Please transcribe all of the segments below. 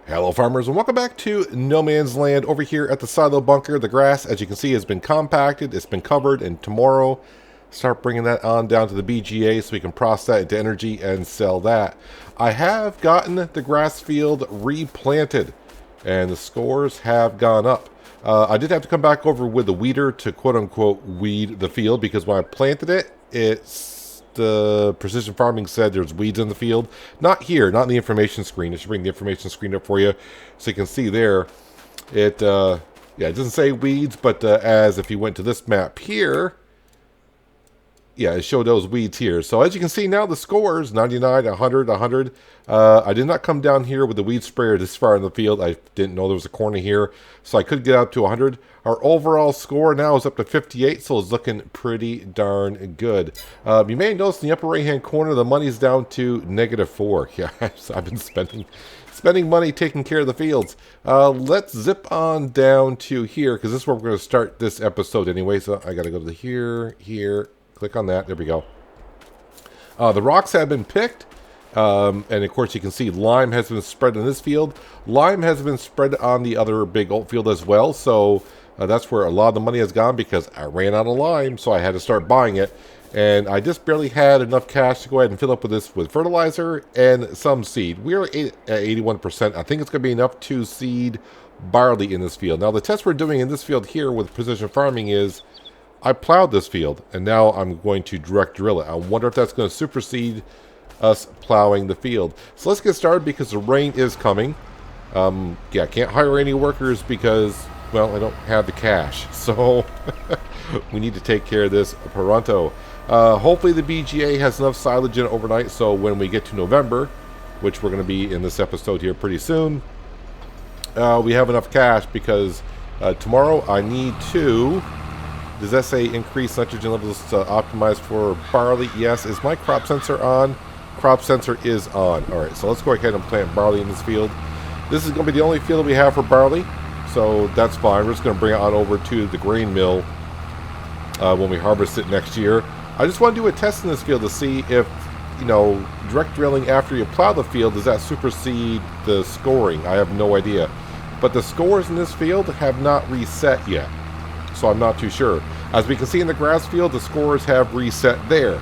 Hello farmers and welcome back to No Man's Land. Over here at the silo bunker, the grass, as you can see, has been compacted, it's been covered, and tomorrow start bringing that on down to the BGA so we can process that into energy and sell that. I have gotten the grass field replanted and the scores have gone up. I did have to come back over with the weeder to quote-unquote weed the field because when I planted it, the precision farming said there's weeds in the field. Not here, not in the information screen. I should bring the information screen up for you so you can see there. It doesn't say weeds, but as if you went to this map here, yeah, it showed those weeds here. So as you can see now, the scores 99, 100, 100. I did not come down here with the weed sprayer this far in the field. I didn't know there was a corner here, so I could get up to 100. Our overall score now is up to 58, so it's looking pretty darn good. You may notice in the upper right-hand corner, the money's down to -4. Yeah, I've been spending money taking care of the fields. Let's zip on down to here, because this is where we're going to start this episode anyway. So I got to go to here. Click on that. There we go. The rocks have been picked. And of course you can see lime has been spread in this field. Lime has been spread on the other big oat field as well. So that's where a lot of the money has gone because I ran out of lime. So I had to start buying it. And I just barely had enough cash to go ahead and fill up with this with fertilizer and some seed. We are at 81%. I think it's going to be enough to seed barley in this field. Now the test we're doing in this field here with precision farming is I plowed this field, and now I'm going to direct drill it. I wonder if that's going to supersede us plowing the field. So let's get started because the rain is coming. I can't hire any workers because, well, I don't have the cash. So we need to take care of this pronto. Hopefully the BGA has enough silage in it overnight, so when we get to November, which we're going to be in this episode here pretty soon, we have enough cash because tomorrow I need to... Does that say increase nitrogen levels to optimize for barley? Yes. Is my crop sensor on? Crop sensor is on. Alright, so let's go ahead and plant barley in this field. This is going to be the only field that we have for barley, so that's fine. We're just going to bring it on over to the grain mill when we harvest it next year. I just want to do a test in this field to see if, direct drilling after you plow the field, does that supersede the scoring? I have no idea. But the scores in this field have not reset yet, so I'm not too sure. As we can see in the grass field, the scores have reset there.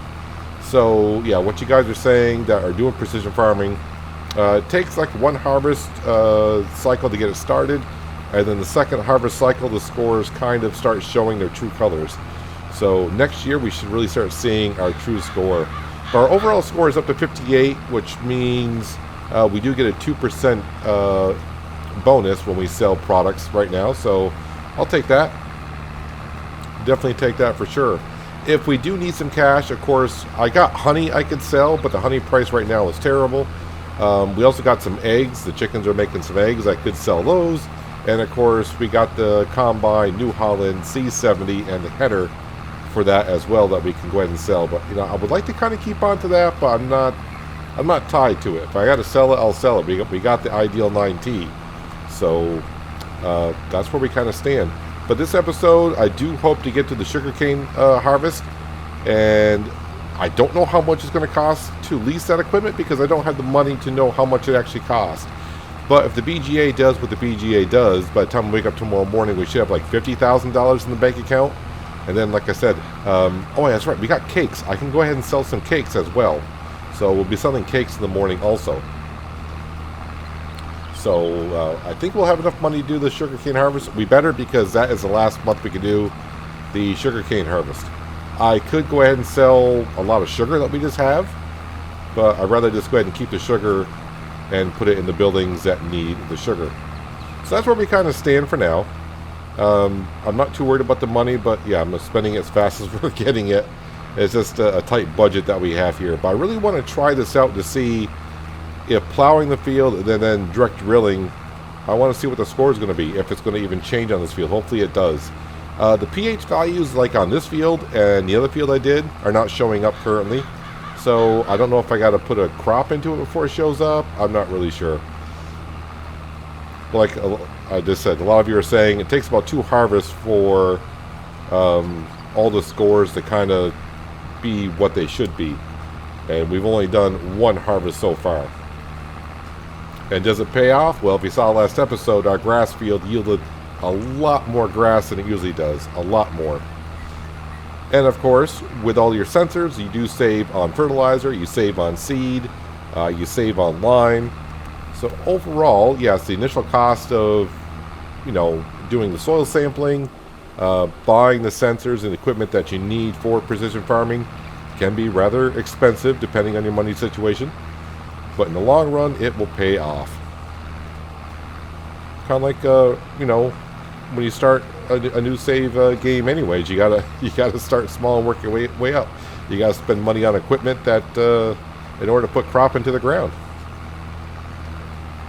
So yeah, what you guys are saying that are doing precision farming, it takes like one harvest cycle to get it started, and then the second harvest cycle, the scores kind of start showing their true colors. So next year we should really start seeing our true score. Our overall score is up to 58, which means we do get a 2% bonus when we sell products right now. So I'll take that. Definitely take that for sure. If we do need some cash, of course, I got honey I could sell, but the honey price right now is terrible. We also got some eggs. The chickens are making some eggs. I could sell those. And of course, we got the Combine New Holland C70 and the header for that as well that we can go ahead and sell. But I would like to kind of keep on to that, but I'm not tied to it. If I got to sell it, I'll sell it. We got the Ideal 9T, so that's where we kind of stand. But this episode, I do hope to get to the sugarcane harvest, and I don't know how much it's going to cost to lease that equipment because I don't have the money to know how much it actually costs. But if the BGA does what the BGA does, by the time we wake up tomorrow morning, we should have like $50,000 in the bank account. And then, like I said, oh yeah, that's right, we got cakes. I can go ahead and sell some cakes as well. So we'll be selling cakes in the morning also. So I think we'll have enough money to do the sugarcane harvest. We better, because that is the last month we can do the sugarcane harvest. I could go ahead and sell a lot of sugar that we just have, but I'd rather just go ahead and keep the sugar and put it in the buildings that need the sugar. So that's where we kind of stand for now. I'm not too worried about the money, but yeah, I'm spending it as fast as we're getting it. It's just a tight budget that we have here. But I really want to try this out to see if plowing the field and then direct drilling, I want to see what the score is going to be, if it's going to even change on this field. Hopefully it does. The pH values, like on this field and the other field I did, are not showing up currently. So I don't know if I got to put a crop into it before it shows up. I'm not really sure. Like I just said, a lot of you are saying it takes about 2 harvests for all the scores to kind of be what they should be. And we've only done 1 harvest so far. And does it pay off? Well, if you saw last episode, our grass field yielded a lot more grass than it usually does. A lot more. And of course, with all your sensors, you do save on fertilizer, you save on seed, you save on lime. So overall, yes, the initial cost of, doing the soil sampling, buying the sensors and equipment that you need for precision farming can be rather expensive depending on your money situation. But in the long run, it will pay off. Kind of like, when you start a new save game anyways, you gotta start small and work your way up. You gotta spend money on equipment that in order to put crop into the ground.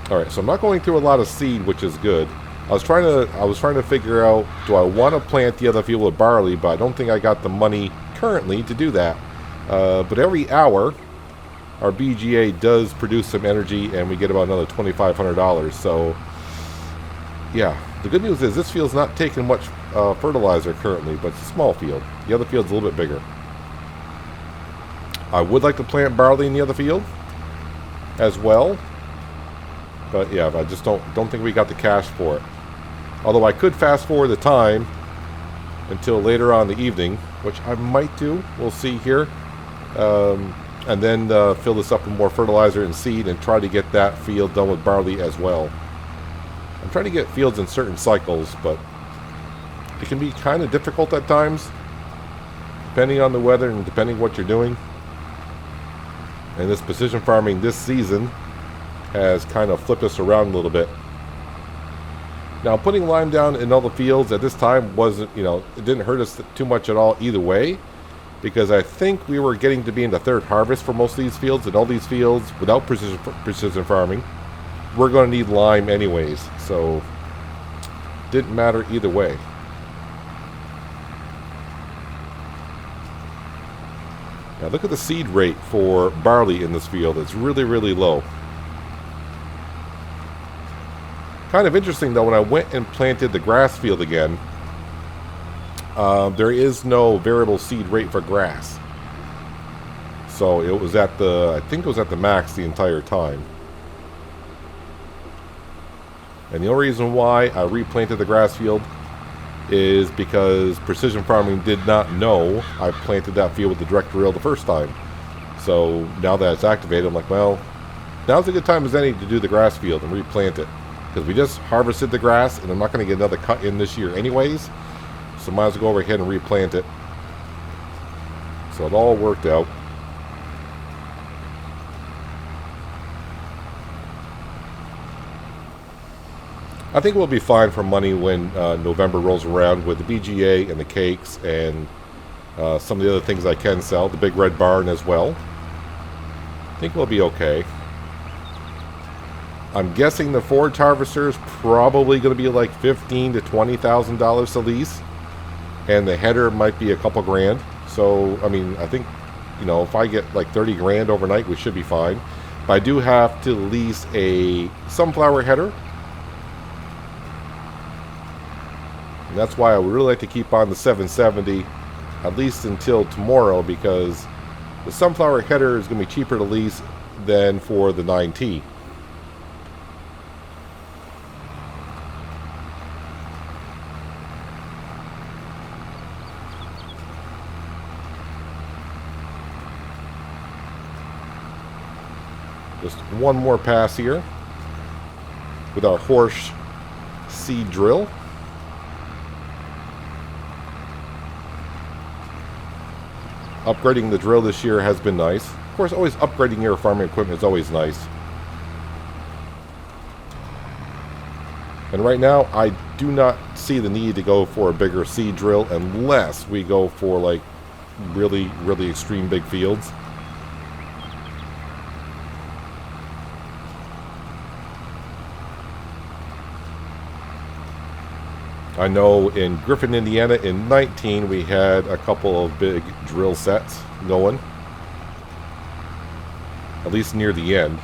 Alright, so I'm not going through a lot of seed, which is good. I was trying to figure out, do I want to plant the other field with barley, but I don't think I got the money currently to do that. But every hour, our BGA does produce some energy, and we get about another $2,500. So, yeah. The good news is this field's not taking much fertilizer currently, but it's a small field. The other field's a little bit bigger. I would like to plant barley in the other field as well. But yeah, I just don't think we got the cash for it. Although I could fast forward the time until later on in the evening, which I might do. We'll see here. And then fill this up with more fertilizer and seed and try to get that field done with barley as well. I'm trying to get fields in certain cycles, but it can be kind of difficult at times, depending on the weather and depending what you're doing. And this precision farming this season has kind of flipped us around a little bit. Now, putting lime down in all the fields at this time wasn't, it didn't hurt us too much at all either way, because I think we were getting to be in the third harvest for most of these fields, and all these fields without precision farming, we're going to need lime anyways, so didn't matter either way. Now look at the seed rate for barley in this field. It's really, really low. Kind of interesting though, when I went and planted the grass field again, there is no variable seed rate for grass. So it was at I think it was at the max the entire time. And the only reason why I replanted the grass field is because precision farming did not know I planted that field with the direct drill the first time. So now that it's activated, I'm like, well, now's a good time as any to do the grass field and replant it. Because we just harvested the grass, and I'm not going to get another cut in this year anyways. So might as well go over ahead and replant it. So it all worked out. I think we'll be fine for money when November rolls around with the BGA and the cakes and some of the other things I can sell. The big red barn as well. I think we'll be okay. I'm guessing the forage harvester is probably going to be like $15,000 to $20,000 to lease. And the header might be a couple grand. So, I mean, I think, if I get like 30 grand overnight, we should be fine. But I do have to lease a sunflower header. And that's why I would really like to keep on the 770 at least until tomorrow, because the sunflower header is going to be cheaper to lease than for the 9T. Just one more pass here with our horse seed drill. Upgrading the drill this year has been nice. Of course, always upgrading your farming equipment is always nice. And right now, I do not see the need to go for a bigger seed drill unless we go for like really, really extreme big fields. I know in Griffin, Indiana in 19 we had a couple of big drill sets going. At least near the end.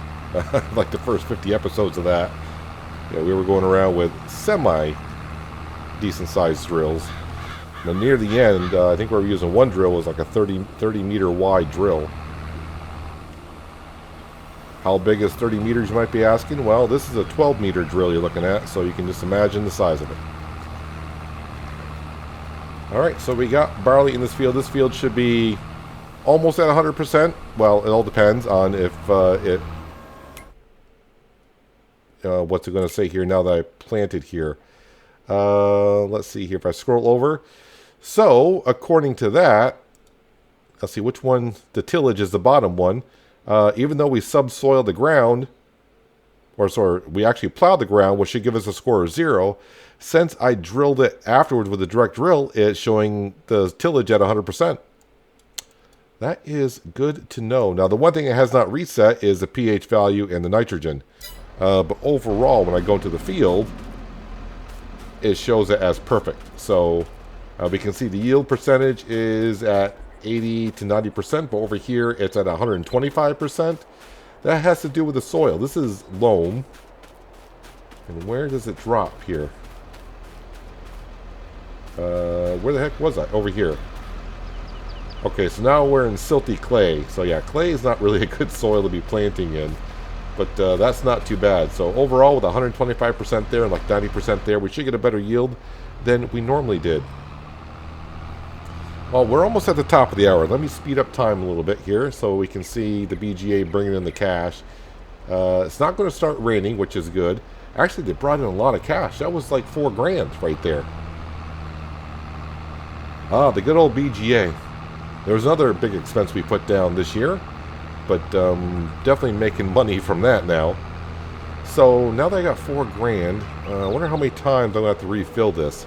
Like the first 50 episodes of that. Yeah, we were going around with semi-decent sized drills. But near the end, I think we were using one drill was like a 30 meter wide drill. How big is 30 meters, you might be asking? Well, this is a 12-meter drill you're looking at, so you can just imagine the size of it. Alright, so we got barley in this field. This field should be almost at 100%. Well, it all depends on if what's it going to say here now that I planted here. Let's see here if I scroll over. So, according to that, let's see which one, the tillage is the bottom one. Even though we subsoiled the ground, or sorry, we actually plowed the ground, which should give us a score of 0. Since I drilled it afterwards with a direct drill, it's showing the tillage at 100%. That is good to know. Now, the one thing it has not reset is the pH value and the nitrogen. But overall, when I go to the field, it shows it as perfect. So we can see the yield percentage is at 80 to 90%, but over here it's at 125%. That has to do with the soil. This is loam. And where does it drop here? Where the heck was I? Over here. Okay, so now we're in silty clay. So yeah, clay is not really a good soil to be planting in. But that's not too bad. So overall, with 125% there and like 90% there, we should get a better yield than we normally did. Well, we're almost at the top of the hour. Let me speed up time a little bit here so we can see the BGA bringing in the cash. It's not going to start raining, which is good. Actually, they brought in a lot of cash. That was like $4 grand right there. Ah, the good old BGA. There was another big expense we put down this year, but definitely making money from that now. So now that I got $4 grand, I wonder how many times I'm going to have to refill this.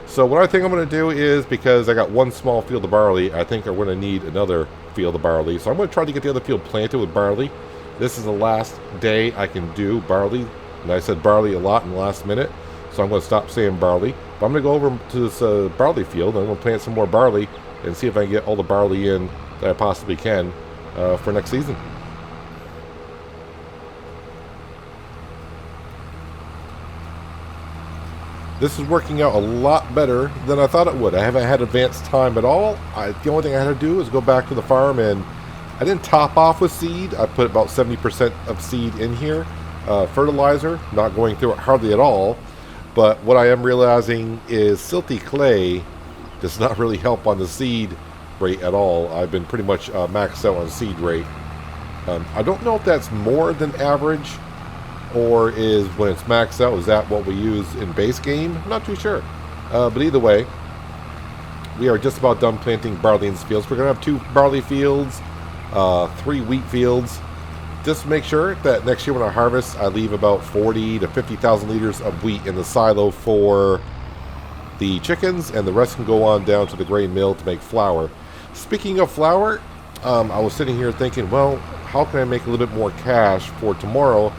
So what I think I'm going to do is, because I got one small field of barley, I think I'm going to need another field of barley. So I'm going to try to get the other field planted with barley. This is the last day I can do barley. And I said barley a lot in the last minute, so I'm going to stop saying barley. But I'm going to go over to this barley field, and I'm going to plant some more barley and see if I can get all the barley in that I possibly can for next season. This is working out a lot better than I thought it would. I haven't had advanced time at all. The only thing I had to do is go back to the farm, and I didn't top off with seed. I put about 70% of seed in here. Fertilizer, not going through it hardly at all. But what I am realizing is silty clay does not really help on the seed rate at all. I've been pretty much maxed out on seed rate. I don't know if that's more than average, or is when it's maxed out, is that what we use in base game? I'm not too sure. But either way, we are just about done planting barley in these fields. We're going to have 2 barley fields, 3 wheat fields. Just make sure that next year when I harvest, I leave about 40 to 50,000 liters of wheat in the silo for the chickens, and the rest can go on down to the grain mill to make flour. Speaking of flour, I was sitting here thinking, well, how can I make a little bit more cash for tomorrow?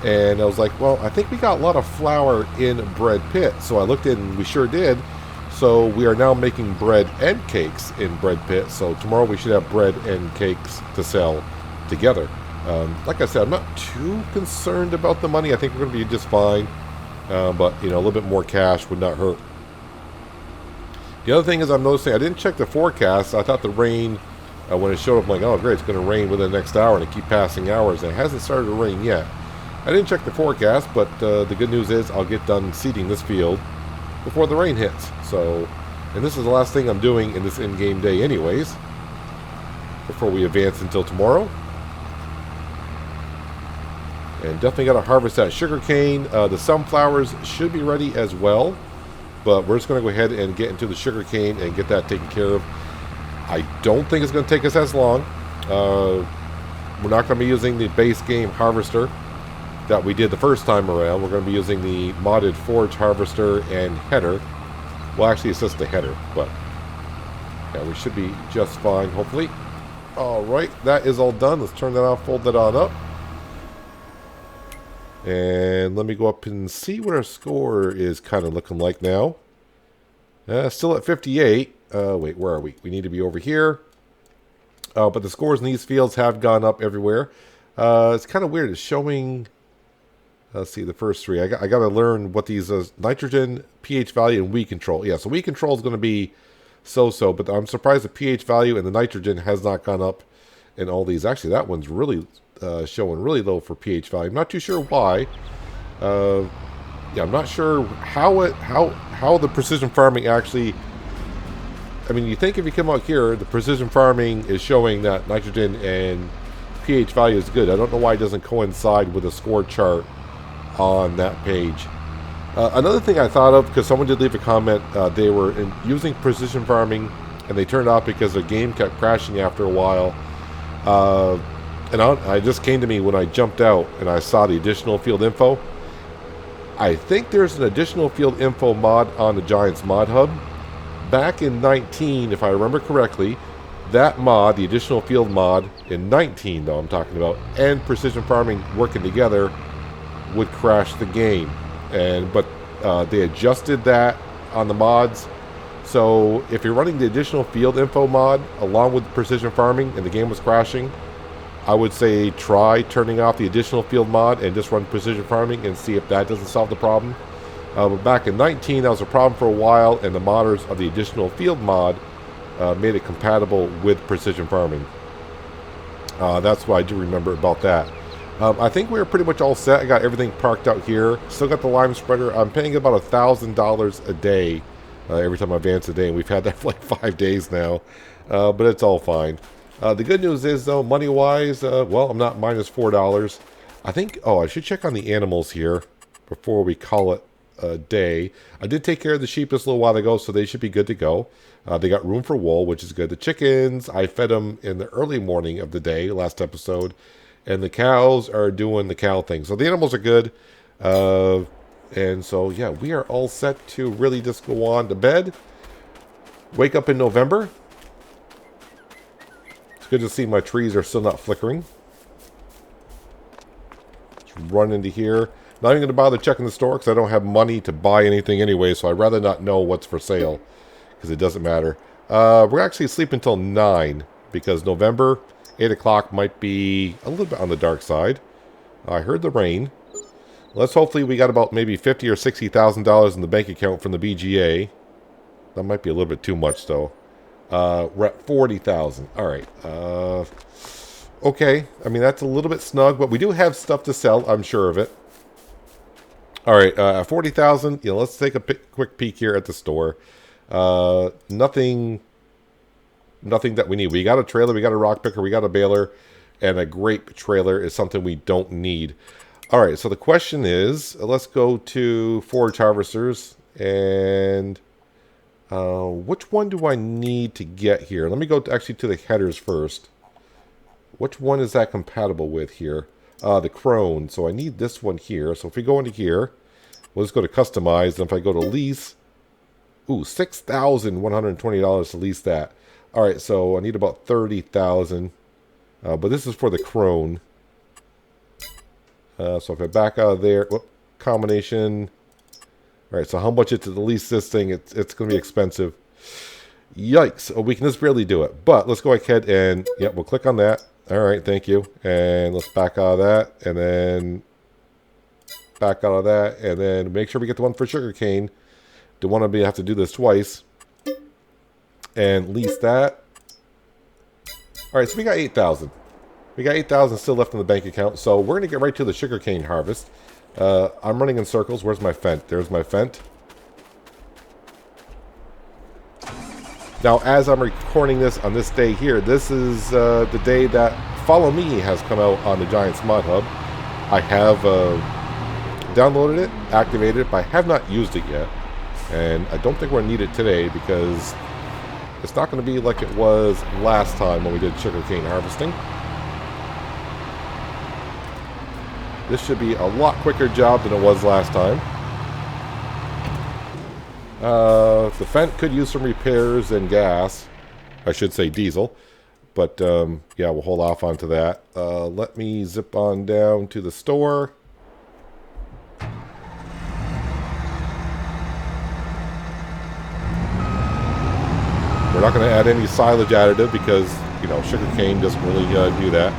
And I was like, well, I think we got a lot of flour in Bread Pit. So I looked in, and we sure did. So we are now making bread and cakes in Bread Pit. So tomorrow we should have bread and cakes to sell together. Like I said, I'm not too concerned about the money. I think we're going to be just fine. But, you know, a little bit more cash would not hurt. The other thing is I'm noticing, I didn't check the forecast. I thought the rain, when it showed up, I'm like, oh, great, it's going to rain within the next hour. And it keep passing hours. And it hasn't started to rain yet. I didn't check the forecast, but the good news is I'll get done seeding this field before the rain hits. So, and this is the last thing I'm doing in this in-game day anyways, before we advance until tomorrow. And definitely got to harvest that sugarcane. The sunflowers should be ready as well, but we're just going to go ahead and get into the sugarcane and get that taken care of. I don't think it's going to take us as long. We're not going to be using the base game harvester that we did the first time around. We're going to be using the modded forage harvester and header. Well, actually it's just the header, but yeah, we should be just fine, hopefully. Alright, that is all done. Let's turn that off, fold that on up. And let me go up and see what our score is kind of looking like now. Still at 58. Wait, where are we? We need to be over here. But the scores in these fields have gone up everywhere. It's kind of weird. It's showing... Let's see, the first 3. I got to learn what these nitrogen, pH value, and weed control. Yeah, so weed control is going to be so-so, but I'm surprised the pH value and the nitrogen has not gone up and all these. Actually, that one's really showing really low for pH value. I'm not too sure why. Yeah, I'm not sure how the precision farming actually. I mean, you think if you come out here, the precision farming is showing that nitrogen and pH value is good. I don't know why it doesn't coincide with a score chart on that page. Another thing I thought of, because someone did leave a comment, they were using precision farming and they turned off because the game kept crashing after a while. And I just came to me when I jumped out and I saw the additional field info. I think there's an additional field info mod on the Giants mod hub. Back in 19, if I remember correctly, that mod, the additional field mod, in 19 though I'm talking about, and precision farming working together would crash the game. But they adjusted that on the mods. So if you're running the additional field info mod along with precision farming and the game was crashing, I would say try turning off the additional field mod and just run precision farming and see if that doesn't solve the problem. But back in 19, that was a problem for a while, and the modders of the additional field mod made it compatible with precision farming. That's what I do remember about that. I think we were pretty much all set. I got everything parked out here. Still got the lime spreader. I'm paying about $1,000 a day every time I advance a day, and we've had that for like 5 days now. But it's all fine. The good news is, though, money-wise, well, I'm not minus $4. I think, oh, I should check on the animals here before we call it a day. I did take care of the sheep just a little while ago, so they should be good to go. They got room for wool, which is good. The chickens, I fed them in the early morning of the day, last episode. And the cows are doing the cow thing. So the animals are good. And so, yeah, we are all set to really just go on to bed. Wake up in November. It's good to see my trees are still not flickering. Let's run into here. Not even going to bother checking the store because I don't have money to buy anything anyway. So I'd rather not know what's for sale because it doesn't matter. We're actually sleeping until 9 because November, 8 o'clock might be a little bit on the dark side. I heard the rain. Let's hopefully we got about maybe $50,000 or $60,000 in the bank account from the BGA. That might be a little bit too much though. We're at 40,000. All right. Okay. I mean, that's a little bit snug, but we do have stuff to sell. I'm sure of it. All right. 40,000. You know, let's take a quick peek here at the store. Nothing that we need. We got a trailer, we got a rock picker, we got a baler, and a grape trailer is something we don't need. All right. So the question is, let's go to forage harvesters and which one do I need to get here? Let me go actually to the headers first. Which one is that compatible with here? The crone. So I need this one here. So if we go into here, we'll just go to customize. And if I go to lease, ooh, $6,120 to lease that. All right, so I need about 30,000. But this is for the crone. So if I back out of there, whoop, combination. All right, so how much to lease this thing? It's going to be expensive. Yikes. Oh, we can just barely do it. But let's go ahead and, yep, we'll click on that. All right, thank you. And let's back out of that. And then back out of that. And then make sure we get the one for Sugarcane. Don't want to have to do this twice. And lease that. All right, so we got 8,000. We got 8,000 still left in the bank account. So we're going to get right to the sugarcane harvest. I'm running in circles. Where's my fent? There's my fent. Now, as I'm recording this on this day here, this is the day that Follow Me has come out on the Giants Mod Hub. I have downloaded it, activated it, but I have not used it yet. And I don't think we're going to need it today because it's not going to be like it was last time when we did sugarcane harvesting. This should be a lot quicker job than it was last time. The fent could use some repairs and gas. I should say diesel. But, yeah, we'll hold off onto that. Let me zip on down to the store. We're not going to add any silage additive because, you know, sugarcane doesn't really do that.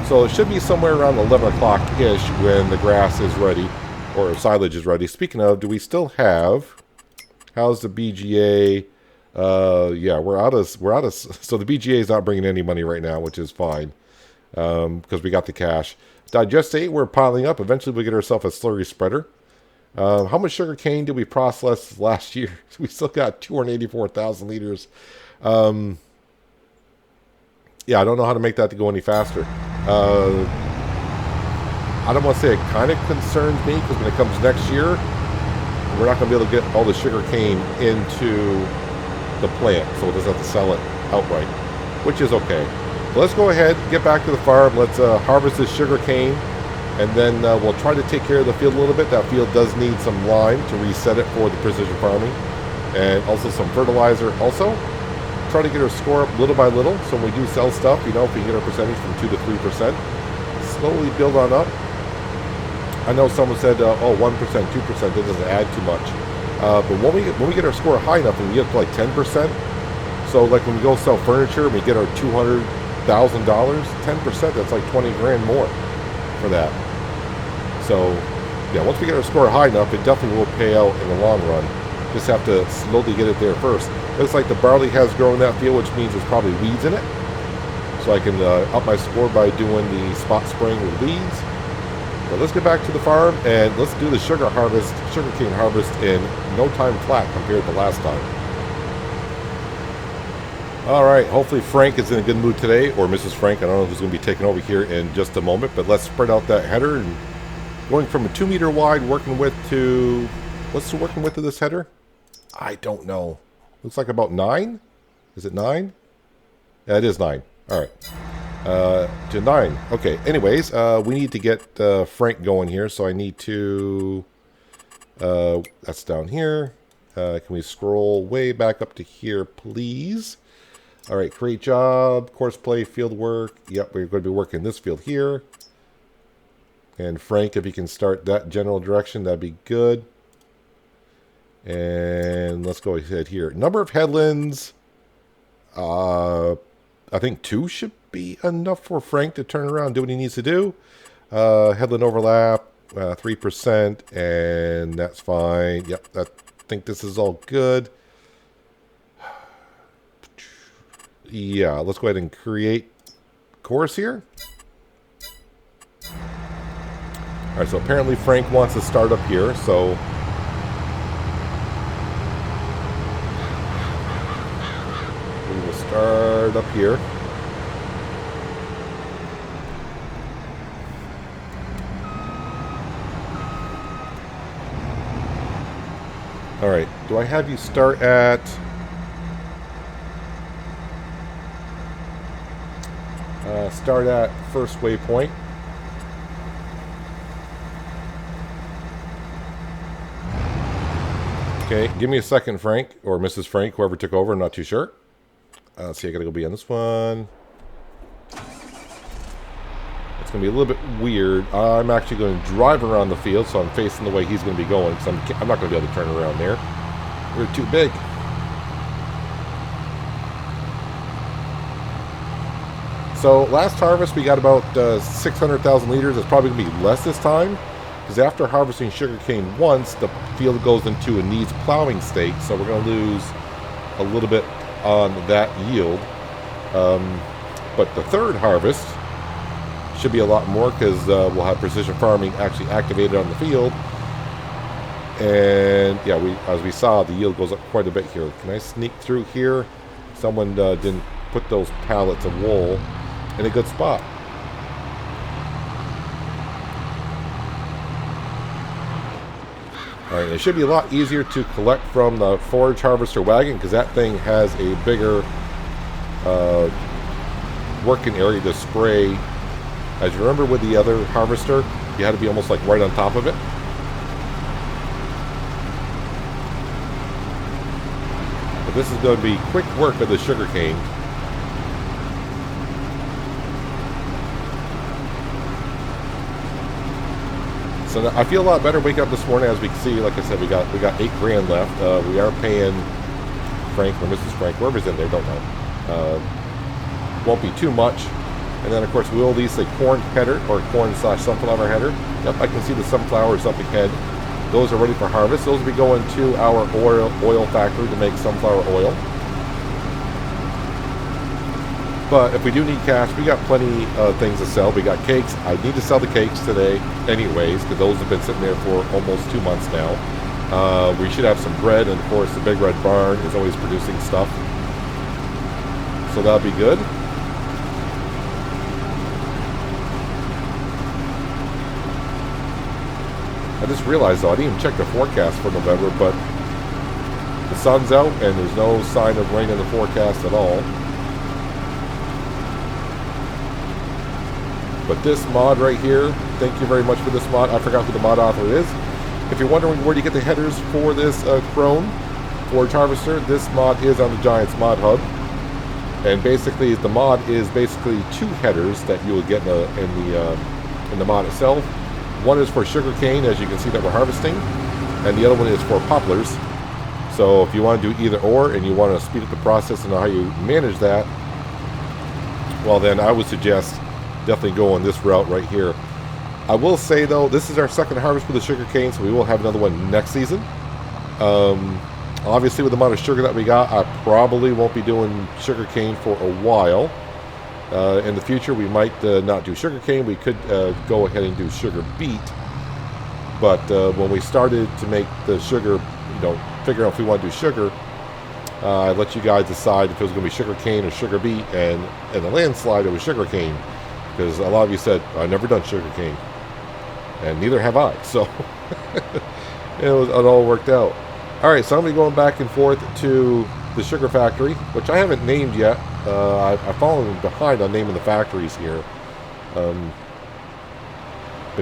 So it should be somewhere around 11 o'clock-ish when the grass is ready, or silage is ready. Speaking of, do we still have, how's the BGA Yeah, we're out of. So the BGA is not bringing any money right now, which is fine, because we got the cash. Digestate, we're piling up. Eventually, we'll get ourselves a slurry spreader. How much sugar cane did we process last year? We still got 284,000 liters. Yeah, I don't know how to make that to go any faster. I don't want to say it kind of concerns me, because when it comes next year, we're not going to be able to get all the sugar cane into the plant, so we'll just have to sell it outright, which is okay. So let's go ahead, get back to the farm. Let's harvest this sugar cane, and then we'll try to take care of the field a little bit. That field does need some lime to reset it for the precision farming, and also some fertilizer. Also, try to get our score up little by little, so when we do sell stuff, if we can get our percentage from 2 to 3%, slowly build on up. I know someone said, oh, 1%, 2%, that doesn't add too much. But when we get our score high enough, and we get up to like 10%, so like when we go sell furniture and we get our $200,000, 10%, that's like 20 grand more for that. So yeah, once we get our score high enough, it definitely will pay out in the long run. Just have to slowly get it there first. Looks like the barley has grown in that field, which means there's probably weeds in it. So I can up my score by doing the spot spraying with weeds. But let's get back to the farm and let's do the sugarcane harvest in no time flat compared to last time. All right, hopefully Frank is in a good mood today, or Mrs. Frank. I don't know who's going to be taking over here in just a moment, but let's spread out that header. And going from a 2 meter wide working width to, what's the working width of this header? I don't know. Looks like about 9. Is it 9? Yeah, it is 9. All right. To 9. Okay. Anyways, we need to get Frank going here, so I need to. That's down here. Can we scroll way back up to here, please? All right. Create job, course play, field work. Yep, we're going to be working this field here. And Frank, if you can start that general direction, that'd be good. And let's go ahead here. Number of headlands. I think 2 should be enough for Frank to turn around and do what he needs to do. Headland overlap, 3%, and that's fine. Yep, I think this is all good. Yeah, let's go ahead and create course here. All right, so apparently Frank wants to start up here, so we will start up here. All right, do I have you start at first waypoint? Okay, give me a second, Frank, or Mrs. Frank, whoever took over, I'm not too sure. Let's see, I gotta go be on this one. It's gonna be a little bit weird. I'm actually going to drive around the field, so I'm facing the way he's going to be going, because I'm not going to be able to turn around there. We're too big. So last harvest we got about 600,000 liters. It's probably going to be less this time, because after harvesting sugarcane once, the field goes into a needs plowing state, so we're going to lose a little bit on that yield. But the third harvest should be a lot more, because we'll have precision farming actually activated on the field. And yeah, as we saw, the yield goes up quite a bit here. Can I sneak through here? Someone didn't put those pallets of wool in a good spot. All right, it should be a lot easier to collect from the forage harvester wagon, because that thing has a bigger working area to spray. As you remember with the other harvester, you had to be almost like right on top of it. But this is going to be quick work of the sugarcane. So I feel a lot better waking up this morning. As we can see, like I said, we got 8 grand left. We are paying Frank or Mrs. Frank, whoever's in there, don't know. Won't be too much. And then, of course, we will lease a corn header, or corn/sunflower header. Yep, I can see the sunflowers up ahead. Those are ready for harvest. Those will be going to our oil factory to make sunflower oil. But if we do need cash, we got plenty of things to sell. We got cakes. I need to sell the cakes today anyways, because those have been sitting there for almost 2 months now. We should have some bread, and of course the Big Red Barn is always producing stuff. So that'll be good. I just realized though, I didn't even check the forecast for November, but the sun's out and there's no sign of rain in the forecast at all. But this mod right here, thank you very much for this mod. I forgot who the mod author is. If you're wondering where do you get the headers for this Krone Forge Harvester, this mod is on the Giants Mod Hub. And basically, the mod is basically 2 headers that you will get in the mod itself. One is for sugarcane, as you can see that we're harvesting, and the other one is for poplars. So if you want to do either or, and you want to speed up the process and know how you manage that, well then I would suggest definitely go on this route right here. I will say though, this is our second harvest for the sugarcane, so we will have another one next season. Obviously with the amount of sugar that we got, I probably won't be doing sugarcane for a while. In the future we might not do sugarcane. We could go ahead and do sugar beet. But when we started to make the sugar, figure out if we want to do sugar, I let you guys decide if it was going to be sugarcane or sugar beet, and in the landslide it was sugarcane. Because a lot of you said, I've never done sugarcane. And neither have I. So it all worked out. Alright, so I'm going to be going back and forth to the sugar factory, which I haven't named yet. I've fallen behind on naming the factories here. Been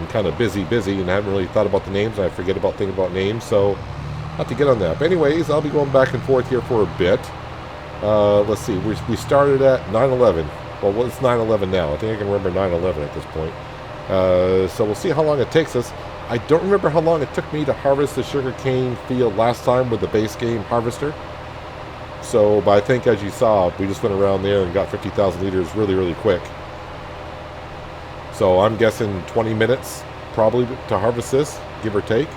kind of busy, and I haven't really thought about the names. I forget about thinking about names, so I'll have to get on that. But anyways, I'll be going back and forth here for a bit. Let's see, we started at 9/11. Well, it's 9/11 now. I think I can remember 9/11 at this point. So we'll see how long it takes us. I don't remember how long it took me to harvest the sugarcane field last time with the base game harvester. So, but I think as you saw, we just went around there and got 50,000 liters really, really quick. So I'm guessing 20 minutes probably to harvest this, give or take.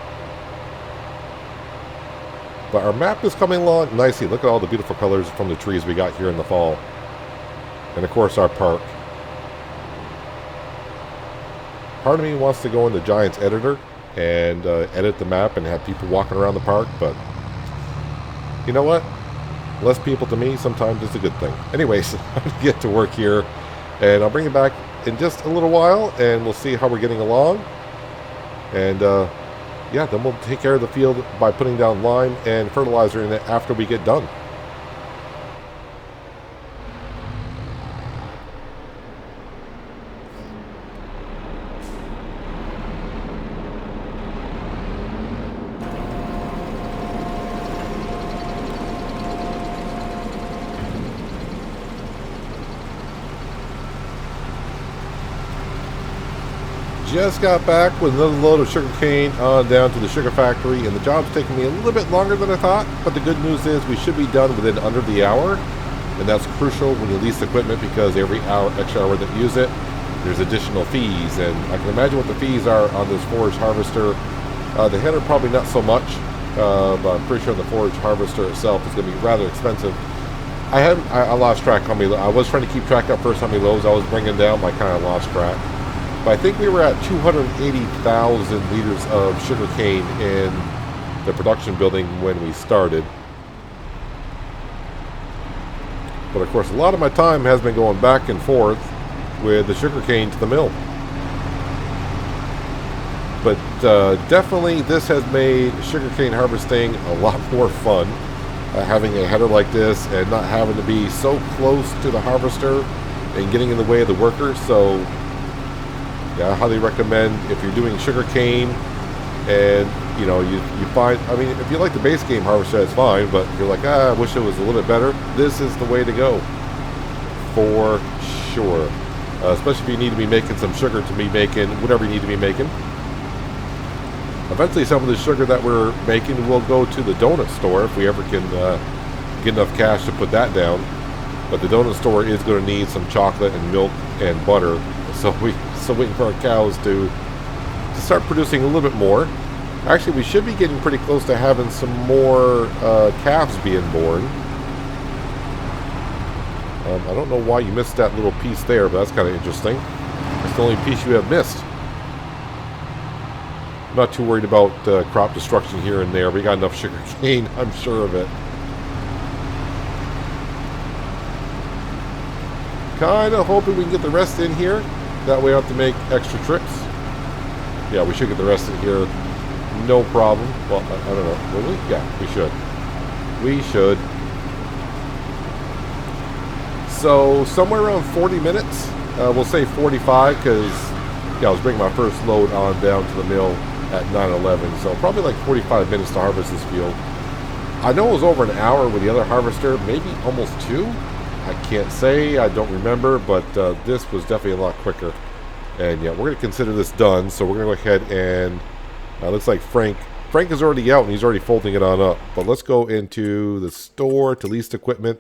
But our map is coming along nicely. Look at all the beautiful colors from the trees we got here in the fall. And of course our park. Part of me wants to go in the Giants editor and edit the map and have people walking around the park, but you know what? Less people to me sometimes is a good thing. Anyways, I'm going to get to work here, and I'll bring it back in just a little while, and we'll see how we're getting along. And yeah, then we'll take care of the field by putting down lime and fertilizer in it after we get done. Just got back with another load of sugarcane on down to the sugar factory, and the job's taking me a little bit longer than I thought, but the good news is we should be done within under the hour, and that's crucial when you lease equipment, because every extra hour that you use it, there's additional fees, and I can imagine what the fees are on this forage harvester. The header probably not so much, but I'm pretty sure the forage harvester itself is going to be rather expensive. I lost track how many. I was trying to keep track at first how many loads I was bringing down, but I kind of lost track. But I think we were at 280,000 liters of sugarcane in the production building when we started. But of course, a lot of my time has been going back and forth with the sugarcane to the mill. But definitely this has made sugarcane harvesting a lot more fun. Having a header like this and not having to be so close to the harvester and getting in the way of the workers. So yeah, I highly recommend if you're doing sugarcane and you find, I mean, if you like the base game harvester, that's fine, but if you're like, I wish it was a little bit better, this is the way to go for sure. Especially if you need to be making some sugar to be making whatever you need to be making. Eventually some of the sugar that we're making will go to the donut store if we ever can get enough cash to put that down. But the donut store is going to need some chocolate and milk and butter, so we're waiting for our cows to start producing a little bit more. Actually, we should be getting pretty close to having some more calves being born. I don't know why you missed that little piece there, but that's kind of interesting. That's the only piece you have missed. I'm not too worried about crop destruction here and there. We got enough sugar cane, I'm sure of it. Kind of hoping we can get the rest in here. That way I don't have to make extra trips. Yeah, we should get the rest in here. No problem. Well, I don't know. Will we? Yeah, we should. We should. So, somewhere around 40 minutes. We'll say 45 because I was bringing my first load on down to the mill at 9:11. So, probably like 45 minutes to harvest this field. I know it was over an hour with the other harvester. Maybe almost 2. I can't say. I don't remember. But this was definitely a lot quicker. And yeah, we're going to consider this done. So, we're going to go ahead and... looks like Frank is already out and he's already folding it on up. But let's go into the store to leased equipment.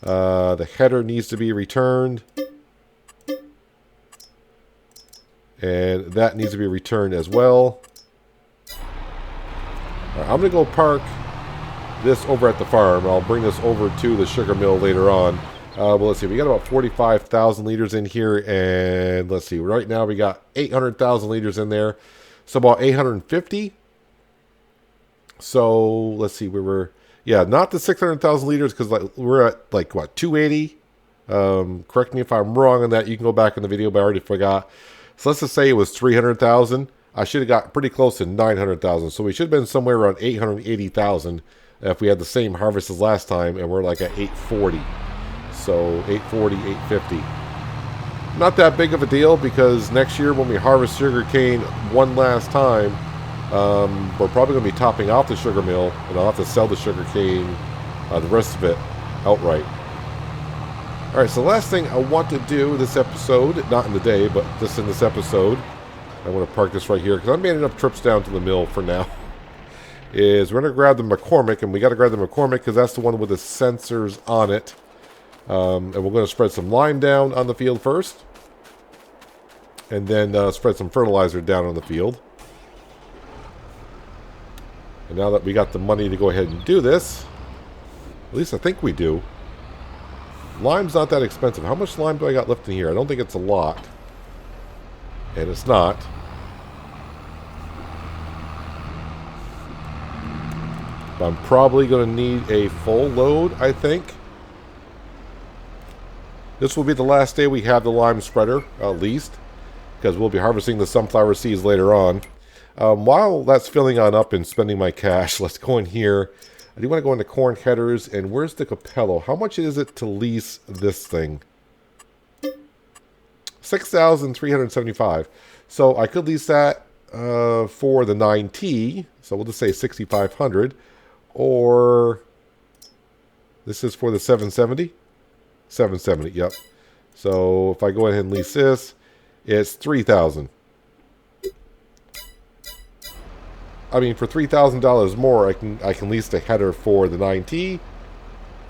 The header needs to be returned. And that needs to be returned as well. Right, I'm going to go park this over at the farm. I'll bring this over to the sugar mill later on. Well, let's see. We got about 45,000 liters in here. And let's see. Right now we got 800,000 liters in there. So about 850. So let's see, we were, yeah, not the 600,000 liters because like we're at like what, 280. Correct me if I'm wrong on that. You can go back in the video, but I already forgot. So let's just say it was 300,000. I should have got pretty close to 900,000. So we should have been somewhere around 880,000 if we had the same harvest as last time, and we're like at 840. So 840, 850. Not that big of a deal because next year when we harvest sugarcane one last time, we're probably going to be topping off the sugar mill, and I'll have to sell the sugarcane, the rest of it, outright. Alright, so the last thing I want to do this episode, not in the day, but just in this episode, I want to park this right here because I've made enough trips down to the mill for now, is we're going to grab the McCormick, and we got to grab the McCormick because that's the one with the sensors on it. And we're going to spread some lime down on the field first. And then spread some fertilizer down on the field. And now that we got the money to go ahead and do this, at least I think we do. Lime's not that expensive. How much lime do I got left in here? I don't think it's a lot. And it's not. But I'm probably going to need a full load, I think. This will be the last day we have the lime spreader, at least. Because we'll be harvesting the sunflower seeds later on. While that's filling on up and spending my cash, let's go in here. I do want to go into corn headers. And where's the Capello? How much is it to lease this thing? $6,375. So I could lease that for the 9T. So we'll just say $6,500. Or this is for the 770. 770. Yep. So if I go ahead and lease this, it's $3,000. I mean, for $3,000 more, I can lease the header for the 9T,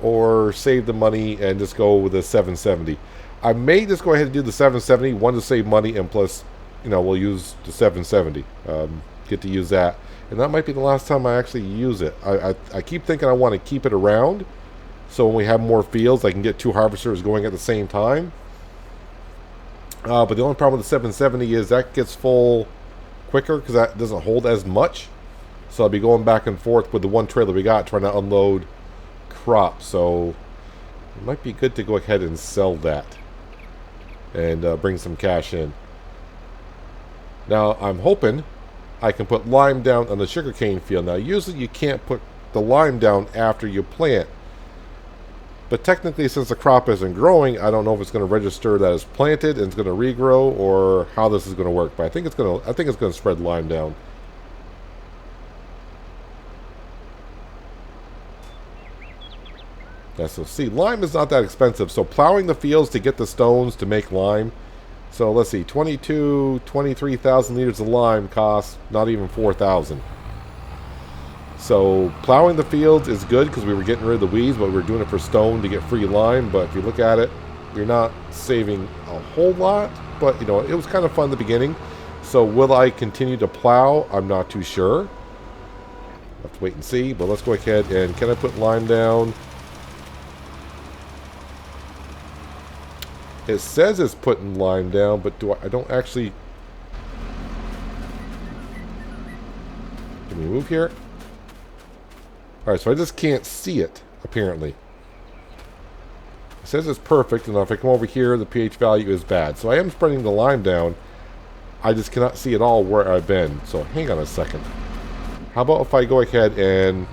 or save the money and just go with the 770. I may just go ahead and do the 770, one to save money, and plus, you know, we'll use the 770. Get to use that, and that might be the last time I actually use it. I keep thinking I want to keep it around, so when we have more fields, I can get 2 harvesters going at the same time. But the only problem with the 770 is that gets full quicker because that doesn't hold as much. So I'll be going back and forth with the one trailer we got trying to unload crop. So it might be good to go ahead and sell that and bring some cash in. Now I'm hoping I can put lime down on the sugarcane field. Now usually you can't put the lime down after you plant. But technically, since the crop isn't growing, I don't know if it's going to register that it's planted and it's going to regrow, or how this is going to work. But I think it's going to spread lime down. Yeah, so see, lime is not that expensive. So plowing the fields to get the stones to make lime. So let's see, 23,000 liters of lime costs not even 4,000. So plowing the fields is good because we were getting rid of the weeds, but we were doing it for stone to get free lime. But if you look at it, you're not saving a whole lot. But, you know, it was kind of fun in the beginning. So will I continue to plow? I'm not too sure. I'll have to wait and see. But let's go ahead and can I put lime down? It says it's putting lime down, but I don't actually... Can we move here? Alright, so I just can't see it, apparently. It says it's perfect, and if I come over here, the pH value is bad. So I am spreading the lime down. I just cannot see at all where I've been. So hang on a second. How about if I go ahead and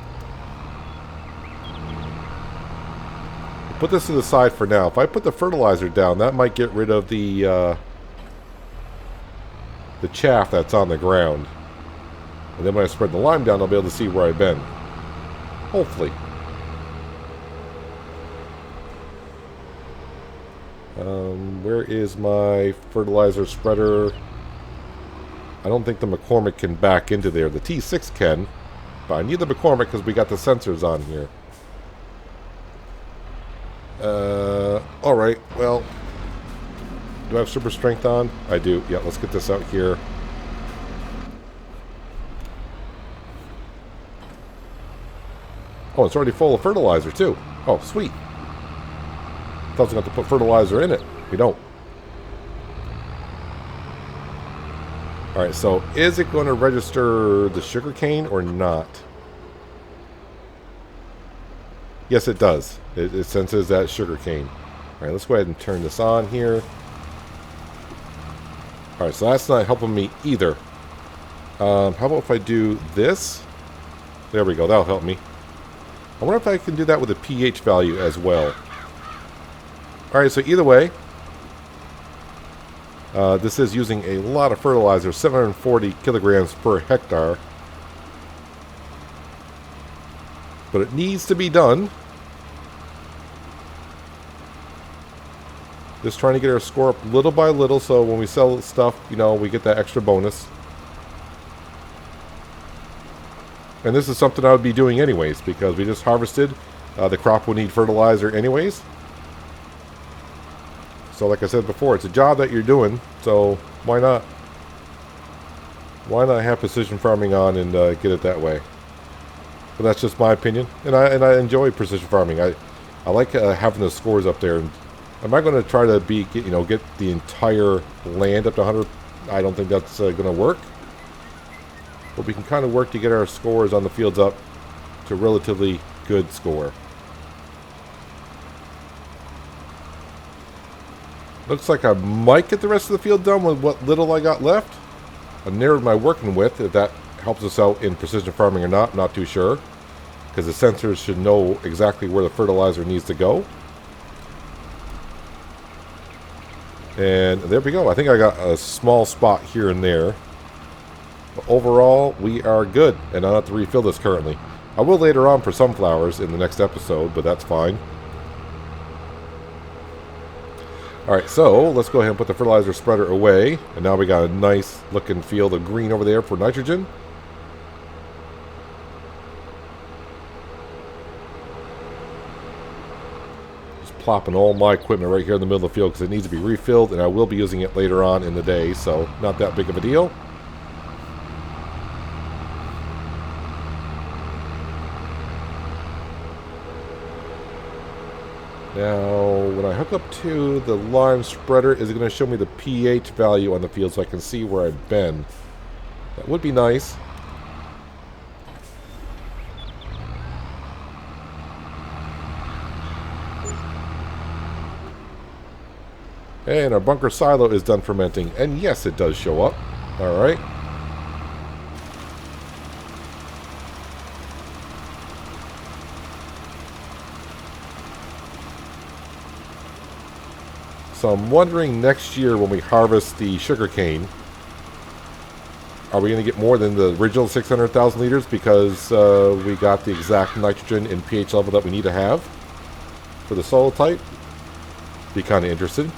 put this to the side for now. If I put the fertilizer down, that might get rid of the chaff that's on the ground. And then when I spread the lime down, I'll be able to see where I've been. Hopefully. Where is my fertilizer spreader? I don't think the McCormick can back into there. The T6 can, but I need the McCormick because we got the sensors on here. Alright, well, do I have super strength on? I do. Yeah, let's get this out here. Oh, it's already full of fertilizer, too. Oh, sweet. I thought I was going to have to put fertilizer in it. We don't. Alright, so is it going to register the sugarcane or not? Yes, it does. It senses that sugarcane. Alright, let's go ahead and turn this on here. Alright, so that's not helping me either. How about if I do this? There we go, that'll help me. I wonder if I can do that with a pH value as well. Alright, so either way, this is using a lot of fertilizer, 740 kilograms per hectare. But it needs to be done. Just trying to get our score up little by little, so when we sell stuff, you know, we get that extra bonus. And this is something I would be doing anyways, because we just harvested. The crop will need fertilizer anyways. So like I said before, it's a job that you're doing, so why not? Why not have precision farming on and get it that way? But that's just my opinion, and I enjoy precision farming. I like having the scores up there. And am I going to try to get the entire land up to 100? I don't think that's going to work. But we can kind of work to get our scores on the fields up to a relatively good score. Looks like I might get the rest of the field done with what little I got left. I narrowed my working width. If that helps us out in precision farming or not, I'm not too sure. Because the sensors should know exactly where the fertilizer needs to go. And there we go. I think I got a small spot here and there. But overall, we are good. And I don't have to refill this currently. I will later on for sunflowers in the next episode, but that's fine. Alright, so let's go ahead and put the fertilizer spreader away. And now we got a nice looking field of green over there for nitrogen. Just plopping all my equipment right here in the middle of the field because it needs to be refilled, and I will be using it later on in the day, so not that big of a deal. Now, when I hook up to the lime spreader, is it going to show me the pH value on the field so I can see where I've been? That would be nice. And our bunker silo is done fermenting. And yes, it does show up. Alright. So I'm wondering next year when we harvest the sugarcane, are we going to get more than the original 600,000 liters because we got the exact nitrogen and pH level that we need to have for the soil type? Be kind of interested.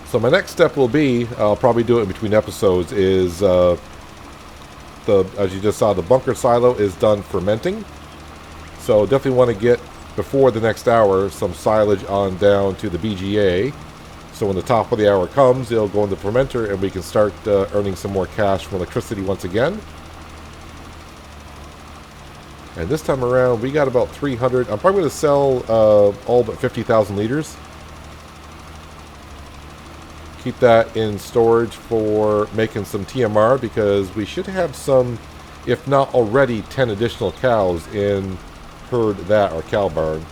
So my next step will be, I'll probably do it in between episodes, is as you just saw, the bunker silo is done fermenting. So definitely want to get, before the next hour, some silage on down to the BGA. So when the top of the hour comes, it'll go in the fermenter and we can start earning some more cash from electricity once again. And this time around, we got about 300. I'm probably going to sell all but 50,000 liters. Keep that in storage for making some TMR, because we should have some, if not already, 10 additional cows in herd that, or cow barn.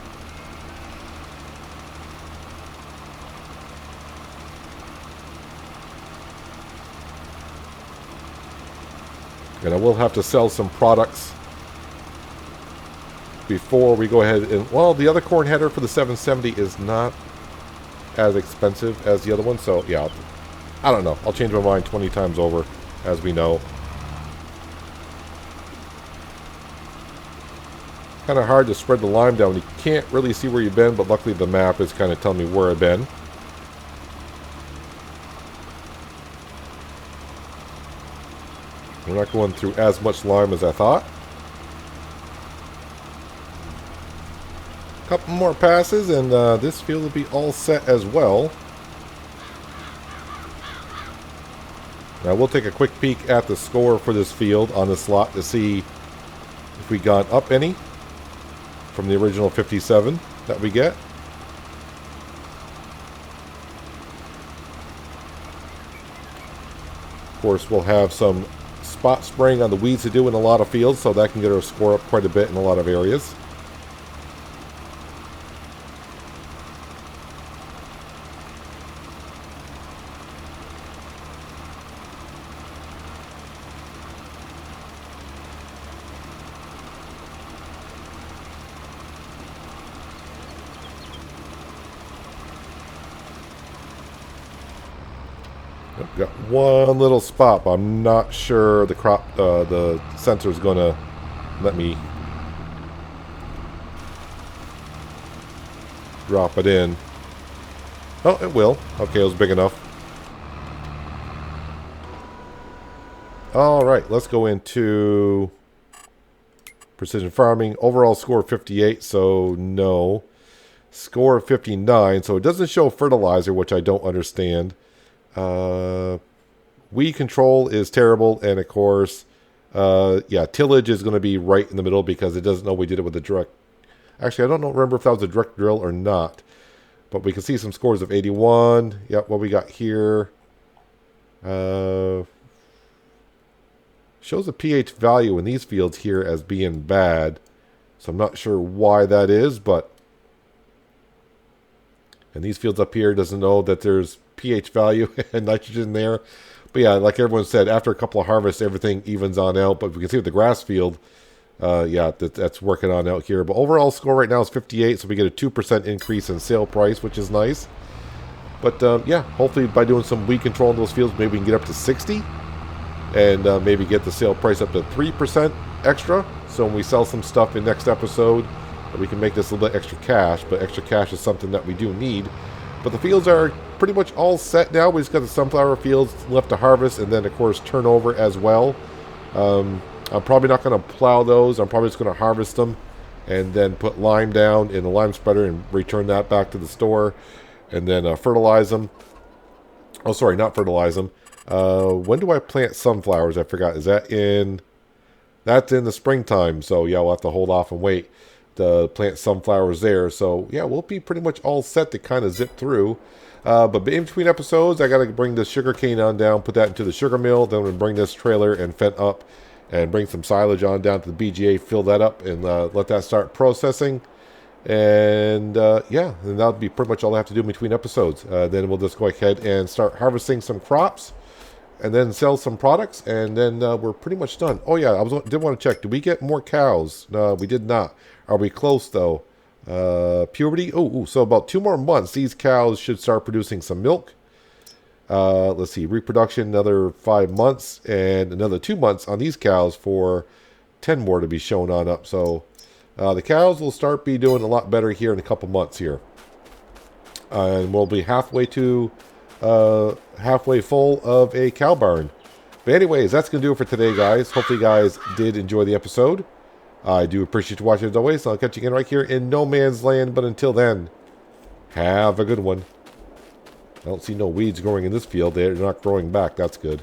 And I will have to sell some products before we go ahead and... Well, the other corn header for the 770 is not as expensive as the other one. So, yeah, I don't know. I'll change my mind 20 times over, as we know. Kind of hard to spread the lime down. You can't really see where you've been, but luckily the map is kind of telling me where I've been. We're not going through as much lime as I thought. Couple more passes, and this field will be all set as well. Now we'll take a quick peek at the score for this field on this lot to see if we got up any from the original 57 that we get. Of course, we'll have some spot spraying on the weeds to do in a lot of fields, so that can get our score up quite a bit in a lot of areas. Got one little spot, but I'm not sure the sensor is going to let me drop it in. Oh, it will. Okay, it was big enough. All right, let's go into precision farming. Overall score 58, so no. Score 59, so it doesn't show fertilizer, which I don't understand. Weed control is terrible, and of course, yeah, tillage is going to be right in the middle because it doesn't know we did it with a direct. Actually, I don't remember if that was a direct drill or not, but we can see some scores of 81. Yep, what we got here shows a pH value in these fields here as being bad, so I'm not sure why that is, but and these fields up here doesn't know that there's pH value and nitrogen there. But yeah, like everyone said, after a couple of harvests, everything evens on out. But we can see with the grass field, yeah, that's working on out here. But overall score right now is 58, so we get a 2% increase in sale price, which is nice. But yeah, hopefully by doing some weed control in those fields, maybe we can get up to 60. And maybe get the sale price up to 3% extra. So when we sell some stuff in next episode, we can make this a little bit extra cash. But extra cash is something that we do need. But the fields are pretty much all set now. We just got the sunflower fields left to harvest, and then of course turnover as well. I'm probably not going to plow those. I'm probably just going to harvest them and then put lime down in the lime spreader and return that back to the store, and then fertilize them. Oh, sorry, not fertilize them. When do I plant sunflowers? I forgot. Is that in... That's in the springtime. So yeah, we'll have to hold off and wait to plant sunflowers there. So yeah, we'll be pretty much all set to kind of zip through. But in between episodes, I got to bring the sugarcane on down, put that into the sugar mill. Then we'll bring this trailer and fent up and bring some silage on down to the BGA, fill that up, and let that start processing. And yeah, and that'll be pretty much all I have to do in between episodes. Then we'll just go ahead and start harvesting some crops and then sell some products, and then we're pretty much done. Oh yeah, did want to check. Did we get more cows? No, we did not. Are we close though? Puberty. Oh, so about 2 more months, these cows should start producing some milk. Let's see, reproduction another 5 months, and another 2 months on these cows for 10 more to be shown on up. So the cows will start be doing a lot better here in a couple months here, and we'll be halfway full of a cow barn. But anyways, that's gonna do it for today, guys. Hopefully you guys did enjoy the episode. I do appreciate you watching as always. I'll catch you again right here in No Man's Land. But until then, have a good one. I don't see no weeds growing in this field. They're not growing back. That's good.